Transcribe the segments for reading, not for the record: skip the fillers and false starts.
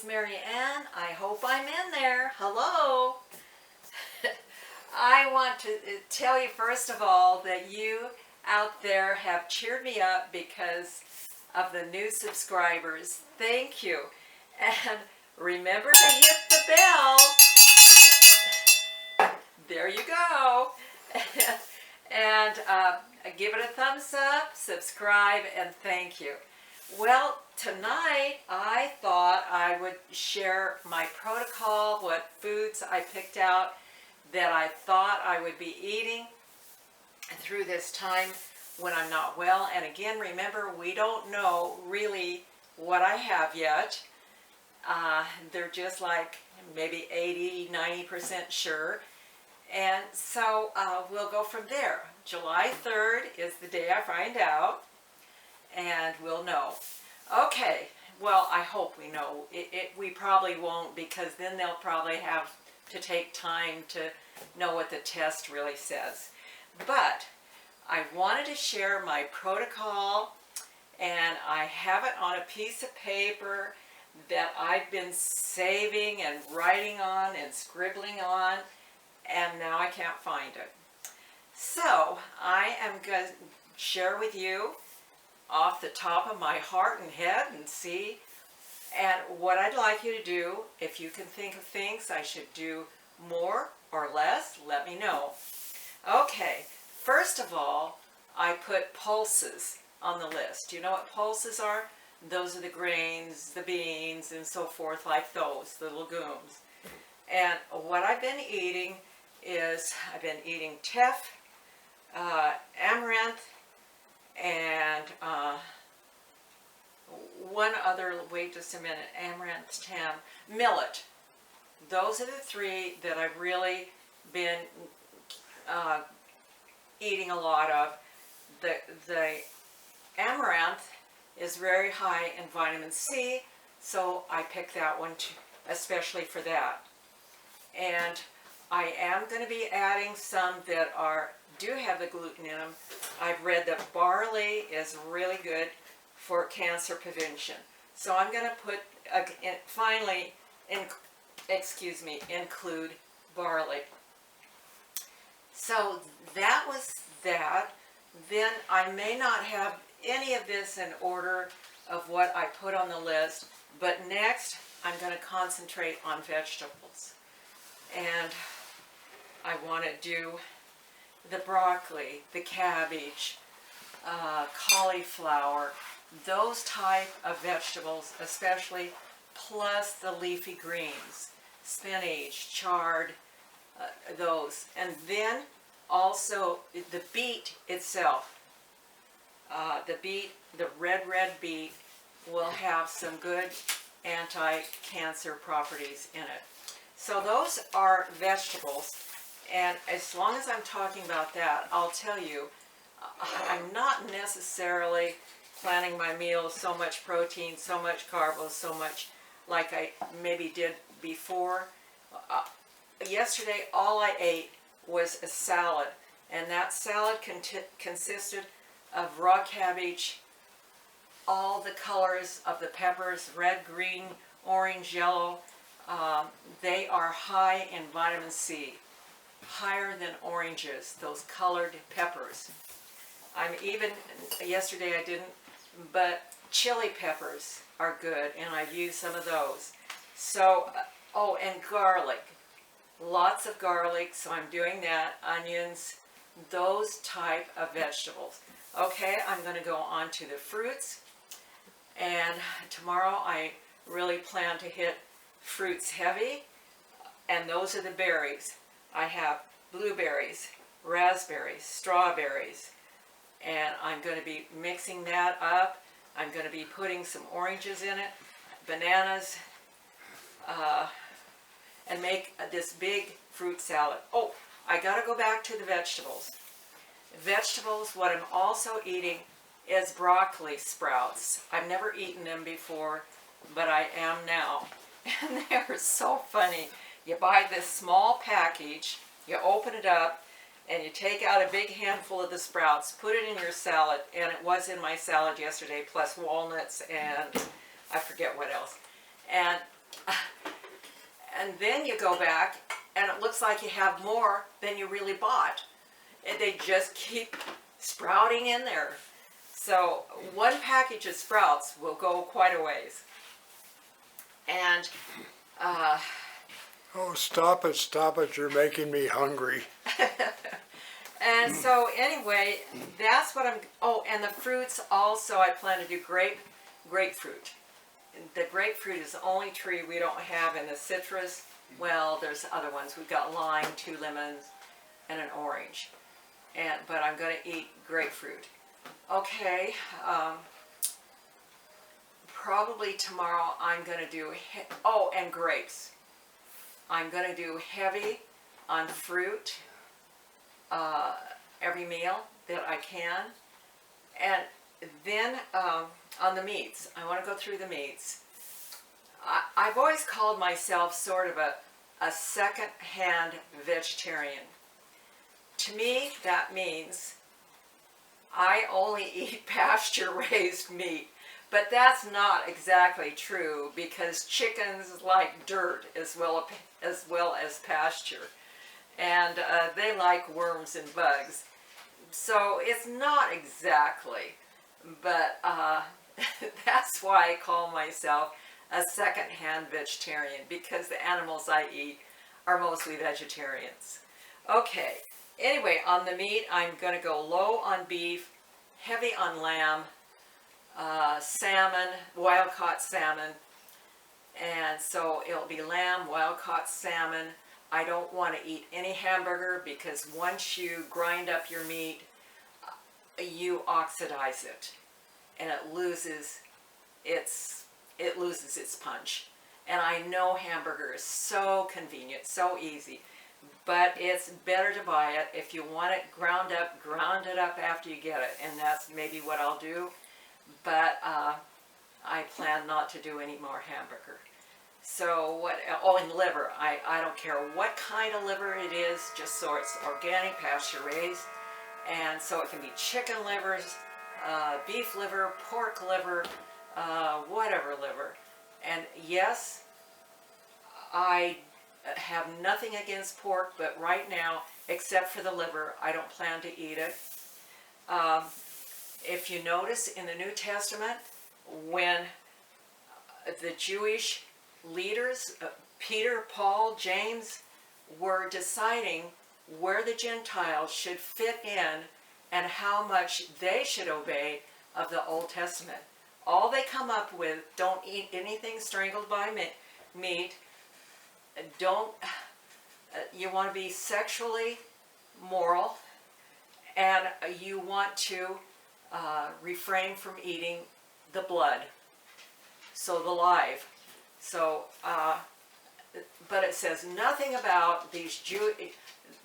it's Mary Ann. I hope I'm in there. Hello. I want to tell you first of all that you out there have cheered me up because of the new subscribers. Thank you. And remember to hit the bell. There you go. And give it a thumbs up, subscribe, and thank you. Well, tonight I thought I would share my protocol, what foods I picked out that I thought I would be eating through this time when I'm not well. And again, remember, we don't know really what I have yet. They're just like maybe 80–90% sure. And so we'll go from there. July 3rd is the day I find out, and we'll know. Okay, well, I hope we know. We probably won't, because then they'll probably have to take time to know what the test really says. But I wanted to share my protocol, and I have it on a piece of paper that I've been saving and writing on and scribbling on, and now I can't find it. So I am going to share with you off the top of my heart and head and see. And what I'd like you to do, if you can think of things I should do more or less, let me know. Okay, first of all, I put pulses on the list. Do you know what pulses are? Those are the grains, the beans, and so forth, like those, the legumes. And what I've been eating is, I've been eating teff, amaranth, and one other, wait just a minute, amaranth, tam, millet. Those are the three that I've really been eating a lot of. The amaranth is very high in vitamin C, so I picked that one too, especially for that. And I am going to be adding some that do have the gluten in them. I've read that barley is really good for cancer prevention. So I'm going to put, finally, include barley. So that was that. Then I may not have any of this in order of what I put on the list, but next I'm going to concentrate on vegetables. And I want to do the broccoli, the cabbage, cauliflower, those type of vegetables especially, plus the leafy greens, spinach, chard, those. And then also the beet itself. The red beet will have some good anti-cancer properties in it. So those are vegetables, and as long as I'm talking about that, I'll tell you, I'm not necessarily planning my meals so much protein, so much carbs, so much like I maybe did before. Yesterday, all I ate was a salad, and that salad consisted of raw cabbage, all the colors of the peppers, red, green, orange, yellow. They are high in vitamin C, higher than oranges, those colored peppers. Yesterday I didn't, but chili peppers are good, and I used some of those. So, oh, and garlic, lots of garlic, so I'm doing that, onions, those type of vegetables. Okay, I'm going to go on to the fruits, and tomorrow I really plan to hit fruits heavy, and those are the berries. I have blueberries, raspberries, strawberries, and I'm going to be mixing that up. I'm going to be putting some oranges in it, bananas, and make this big fruit salad. Oh, I got to go back to the vegetables. Vegetables, what I'm also eating is broccoli sprouts. I've never eaten them before, but I am now. And they're so funny. You buy this small package, you open it up, and you take out a big handful of the sprouts, put it in your salad, and it was in my salad yesterday, plus walnuts and I forget what else. And And then you go back and it looks like you have more than you really bought. And they just keep sprouting in there. So one package of sprouts will go quite a ways. And Oh, stop it, you're making me hungry. and so anyway, that's what I'm, oh, and the fruits also, I plan to do grapefruit. The grapefruit is the only tree we don't have in the citrus. Well, there's other ones. We've got lime, 2 lemons, and an orange. But I'm going to eat grapefruit. Okay, probably tomorrow I'm going to do, oh, and grapes. I'm going to do heavy on fruit every meal that I can. And then on the meats, I want to go through the meats. I've always called myself sort of a second-hand vegetarian. To me, that means I only eat pasture-raised meat. But that's not exactly true, because chickens like dirt as well as pasture. And they like worms and bugs. So it's not exactly, but that's why I call myself a second-hand vegetarian, because the animals I eat are mostly vegetarians. Okay, anyway, on the meat, I'm going to go low on beef, heavy on lamb, salmon, wild-caught salmon, and so it'll be lamb, wild-caught salmon. I don't want to eat any hamburger, because once you grind up your meat, you oxidize it, and it loses its punch. And I know hamburger is so convenient, so easy, but it's better to buy it. If you want it ground it up after you get it, and that's maybe what I'll do. But I plan not to do any more hamburger. So what, oh, and liver. I don't care what kind of liver it is, just so it's organic, pasture raised. And so it can be chicken livers, beef liver, pork liver, whatever liver. And yes, I have nothing against pork, but right now, except for the liver, I don't plan to eat it. If you notice in the New Testament, when the Jewish leaders, Peter, Paul, James, were deciding where the Gentiles should fit in and how much they should obey of the Old Testament, all they come up with: don't eat anything strangled by meat, don't, you want to be sexually moral, and you want to refrain from eating the blood, so the live. So, but it says nothing about these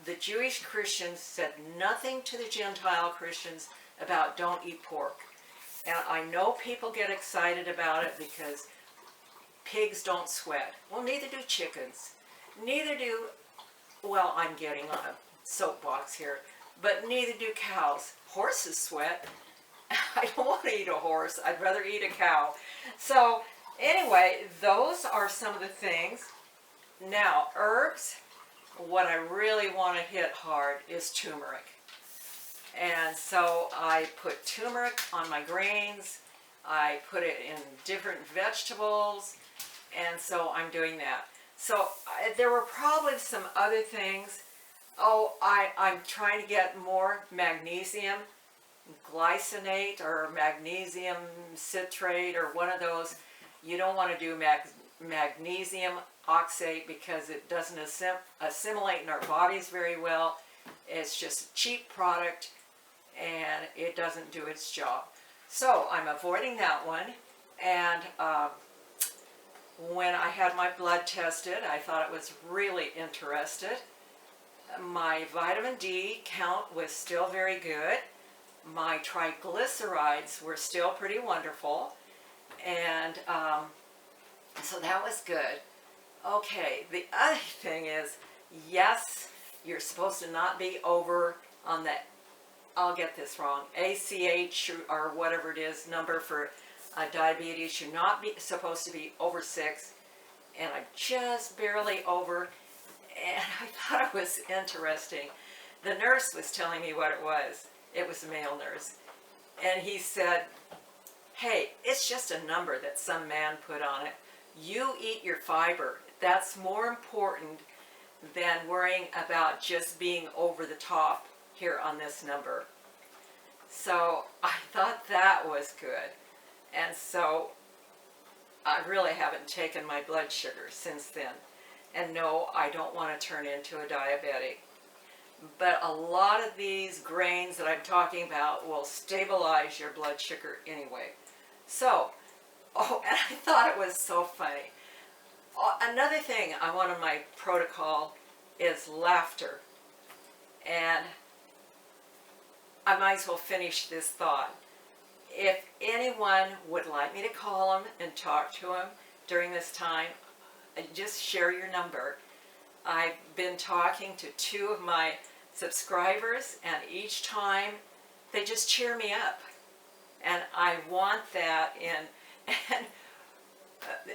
the Jewish Christians said nothing to the Gentile Christians about don't eat pork. And I know people get excited about it because pigs don't sweat. Well, neither do chickens. Neither do, well, I'm getting on a soapbox here, but neither do cows. Horses sweat. I don't want to eat a horse. I'd rather eat a cow. So anyway, those are some of the things. Now, herbs, what I really want to hit hard is turmeric. And so I put turmeric on my grains. I put it in different vegetables. And so I'm doing that. So there were probably some other things. Oh, I'm trying to get more magnesium glycinate or magnesium citrate or one of those. You don't want to do magnesium oxate because it doesn't assimilate in our bodies very well. It's just a cheap product and it doesn't do its job. So I'm avoiding that one. And when I had my blood tested, I thought it was really interesting. My vitamin D count was still very good. My triglycerides were still pretty wonderful. And so that was good. Okay, the other thing is, yes, you're supposed to not be over on the, I'll get this wrong, ACH or whatever it is, number for diabetes. You're not supposed to be over 6. and I'm just barely over, and I thought it was interesting. The nurse was telling me what it was. It was a male nurse. And he said, hey, it's just a number that some man put on it. You eat your fiber. That's more important than worrying about just being over the top here on this number. So I thought that was good. And so I really haven't taken my blood sugar since then. And no, I don't want to turn into a diabetic. But a lot of these grains that I'm talking about will stabilize your blood sugar anyway. So, oh, and I thought it was so funny. Another thing I want on my protocol is laughter. And I might as well finish this thought. If anyone would like me to call them and talk to them during this time, just share your number. I've been talking to 2 of my subscribers, and each time they just cheer me up. And I want that and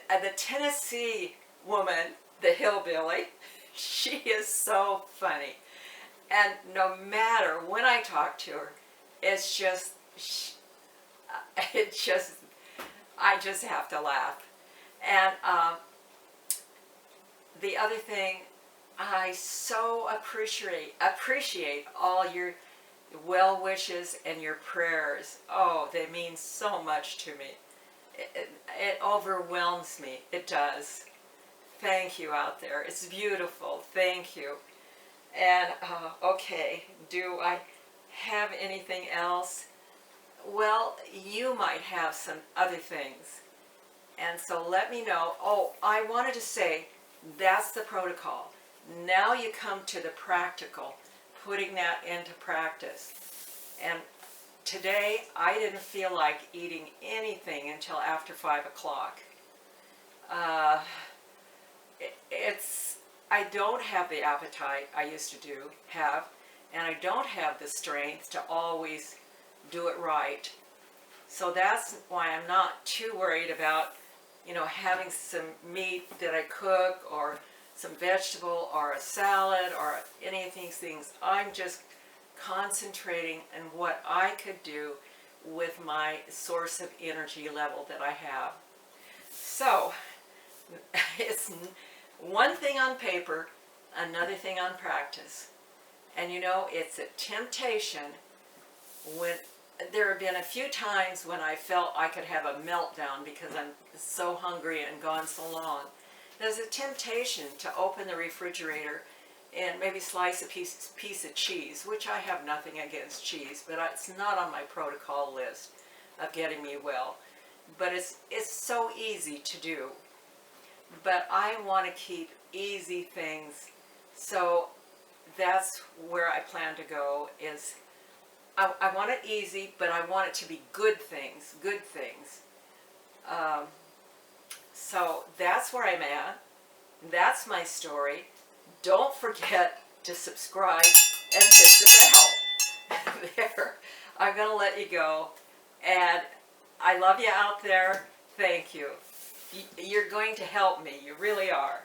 the Tennessee woman, the hillbilly, she is so funny. And no matter when I talk to her, it's just, I just have to laugh. And the other thing, I so appreciate all your well wishes and your prayers. Oh, they mean so much to me. It overwhelms me. It does. Thank you out there. It's beautiful. Thank you. And okay, do I have anything else? Well, you might have some other things. And so let me know. Oh, I wanted to say, that's the protocol. Now you come to the practical, putting that into practice. And today I didn't feel like eating anything until after 5 o'clock. I don't have the appetite I used to have, and I don't have the strength to always do it right. So that's why I'm not too worried about, having some meat that I cook, or some vegetable, or a salad, or any of these things. I'm just concentrating on what I could do with my source of energy level that I have. So it's one thing on paper, another thing on practice. And it's a temptation. When there have been a few times when I felt I could have a meltdown because I'm so hungry and gone so long. There's a temptation to open the refrigerator and maybe slice a piece of cheese, which I have nothing against cheese, but it's not on my protocol list of getting me well. But it's so easy to do. But I want to keep easy things, so that's where I plan to go. Is I want it easy, but I want it to be good things, so that's where I'm at. That's my story. Don't forget to subscribe and hit the bell. There, I'm going to let you go. And I love you out there. Thank you. You're going to help me. You really are.